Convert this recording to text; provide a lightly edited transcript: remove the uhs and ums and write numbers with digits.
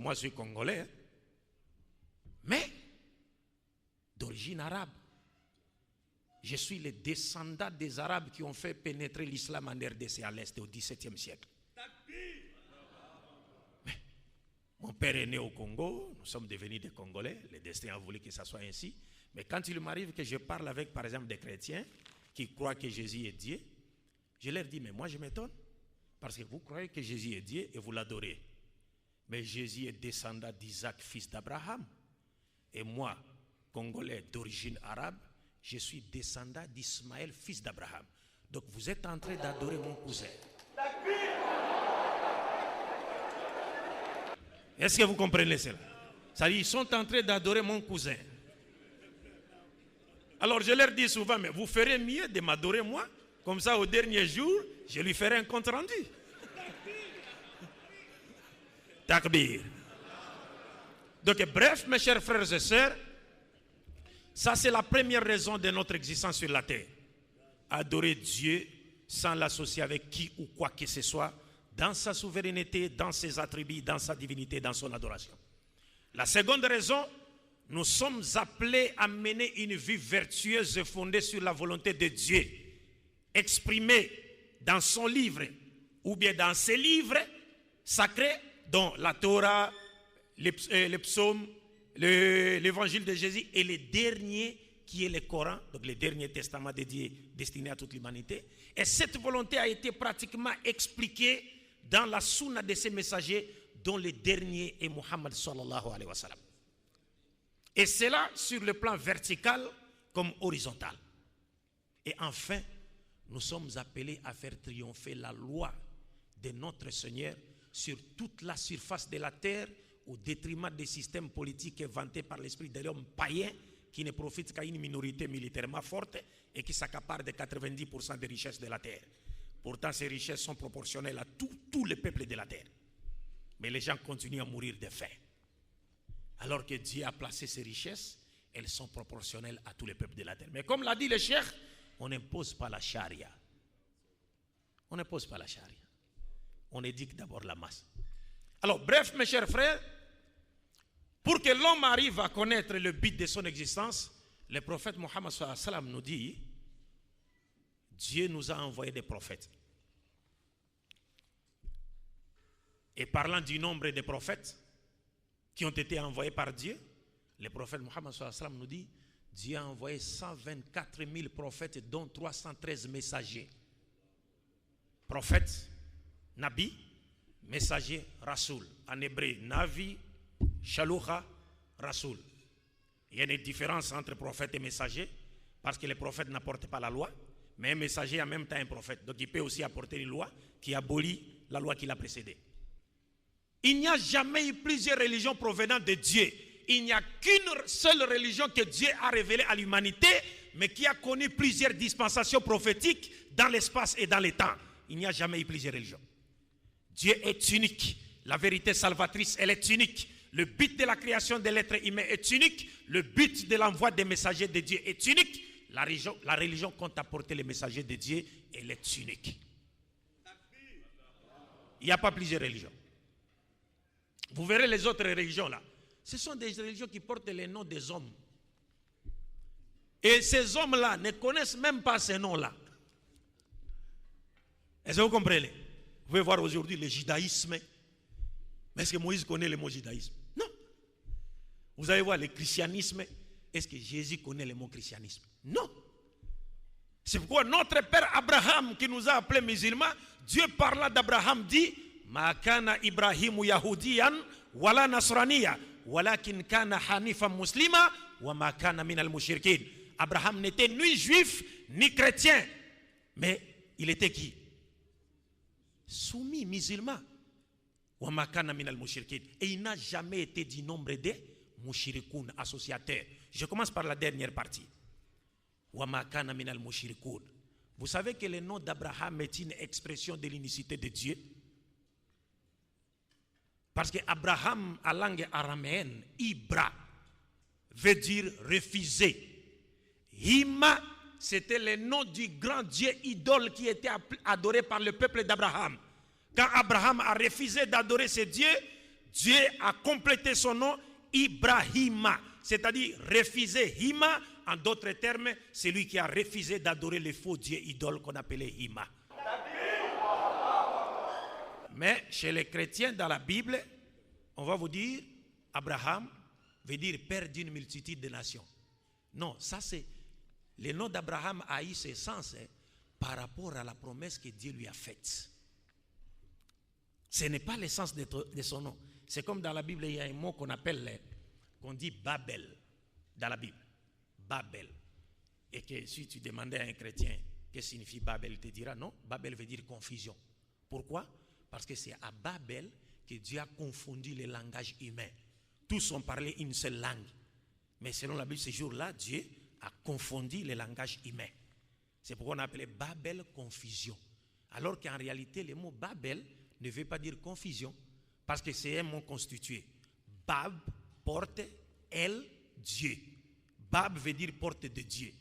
moi je suis congolais, hein, mais d'origine arabe. Je suis le descendant des Arabes qui ont fait pénétrer l'islam en RDC à l'Est au XVIIe siècle. Mais mon père est né au Congo, nous sommes devenus des Congolais, le destin a voulu que ça soit ainsi. Mais quand il m'arrive que je parle avec, par exemple, des chrétiens qui croient que Jésus est Dieu, je leur dis, mais moi je m'étonne, parce que vous croyez que Jésus est Dieu et vous l'adorez. Mais Jésus est descendant d'Isaac, fils d'Abraham. Et moi, Congolais d'origine arabe, je suis descendant d'Ismaël, fils d'Abraham. Donc vous êtes en train d'adorer mon cousin. Est-ce que vous comprenez cela? C'est-à-dire, ils sont en train d'adorer mon cousin. Alors je leur dis souvent, mais vous ferez mieux de m'adorer moi. Comme ça, au dernier jour, je lui ferai un compte rendu. Takbir. Donc bref, mes chers frères et sœurs, ça c'est la première raison de notre existence sur la terre. Adorer Dieu sans l'associer avec qui ou quoi que ce soit, dans sa souveraineté, dans ses attributs, dans sa divinité, dans son adoration. La seconde raison, nous sommes appelés à mener une vie vertueuse fondée sur la volonté de Dieu, exprimée dans son livre, ou bien dans ses livres sacrés, dont la Torah, les psaumes, l'évangile de Jésus et le dernier qui est le Coran, donc le dernier testament de Dieu destiné à toute l'humanité. Et cette volonté a été pratiquement expliquée dans la sunna de ces messagers, dont le dernier est Muhammad sallallahu alayhi wa sallam. Et cela sur le plan vertical comme horizontal. Et enfin, nous sommes appelés à faire triompher la loi de notre Seigneur sur toute la surface de la terre, au détriment des systèmes politiques inventés par l'esprit de l'homme païen qui ne profite qu'à une minorité militairement forte et qui s'accapare de 90% des richesses de la terre. Pourtant, ces richesses sont proportionnelles à tous les peuples de la terre. Mais les gens continuent à mourir de faim. Alors que Dieu a placé ces richesses, elles sont proportionnelles à tous les peuples de la terre. Mais comme l'a dit le cheikh, on n'impose pas la charia. On n'impose pas la charia. On éduque d'abord la masse. Alors, bref, mes chers frères, pour que l'homme arrive à connaître le but de son existence, le prophète Mohammed sallallahu alayhi wa sallam nous dit, Dieu nous a envoyé des prophètes. Et parlant du nombre des prophètes qui ont été envoyés par Dieu, le prophète Mohammed sallallahu alayhi wa sallam nous dit, Dieu a envoyé 124 000 prophètes, dont 313 messagers. Prophètes, Nabi, messager, Rasoul. En hébreu, Navi, Shaloucha, Rasoul. Il y a une différence entre prophète et messager, parce que les prophètes n'apportent pas la loi, mais un messager est en même temps un prophète. Donc il peut aussi apporter une loi qui abolit la loi qui l'a précédée. Il n'y a jamais eu plusieurs religions provenant de Dieu. Il n'y a qu'une seule religion que Dieu a révélée à l'humanité, mais qui a connu plusieurs dispensations prophétiques dans l'espace et dans le temps. Il n'y a jamais eu plusieurs religions. Dieu est unique. La vérité salvatrice, elle est unique. Le but de la création de l'être humain est unique. Le but de l'envoi des messagers de Dieu est unique. La religion compte apporter les messagers de Dieu, elle est unique. Il n'y a pas plusieurs religions. Vous verrez les autres religions là. Ce sont des religions qui portent les noms des hommes. Et ces hommes-là ne connaissent même pas ces noms-là. Est-ce que vous comprenez? Vous pouvez voir aujourd'hui le judaïsme. Mais est-ce que Moïse connaît le mot judaïsme? Non. Vous allez voir le christianisme. Est-ce que Jésus connaît le mot christianisme? Non. C'est pourquoi notre père Abraham, qui nous a appelés musulmans, Dieu parlant d'Abraham dit, Ma kana Ibrahimu Yahudiyan wala Nasraniya walakin kana Hanifan muslima wa ma kana minal mushrikin. Abraham n'était ni juif ni chrétien, mais il était qui? Soumis, musulman. Wa ma kana minal mushrikin. Et il n'a jamais été du nombre des mushrikoun, associateurs. Je commence par la dernière partie. Wa ma kana minal mushrikoun. Vous savez que le nom d'Abraham est une expression de l'unicité de Dieu. Parce que Abraham, en langue araméenne, Ibra, veut dire refuser. Hima, c'était le nom du grand Dieu idole qui était adoré par le peuple d'Abraham. Quand Abraham a refusé d'adorer ce Dieu, Dieu a complété son nom Ibrahima, c'est-à-dire refuser Hima. En d'autres termes, c'est lui qui a refusé d'adorer les faux dieux idoles qu'on appelait Hima. Mais chez les chrétiens dans la Bible, on va vous dire, Abraham veut dire père d'une multitude de nations. Non, ça c'est, le nom d'Abraham a eu ce sens par rapport à la promesse que Dieu lui a faite. Ce n'est pas le sens de son nom. C'est comme dans la Bible, il y a un mot qu'on appelle, qu'on dit Babel, dans la Bible. Babel. Et que si tu demandais à un chrétien qu'est-ce que signifie Babel, il te dira non, Babel veut dire confusion. Pourquoi? Parce que c'est à Babel que Dieu a confondu les langages humains. Tous ont parlé une seule langue. Mais selon la Bible, ce jour-là, Dieu a confondu les langages humains. C'est pourquoi on appelait Babel confusion. Alors qu'en réalité, le mot Babel ne veut pas dire confusion. Parce que c'est un mot constitué. Bab, porte, El, Dieu. Bab veut dire porte de Dieu.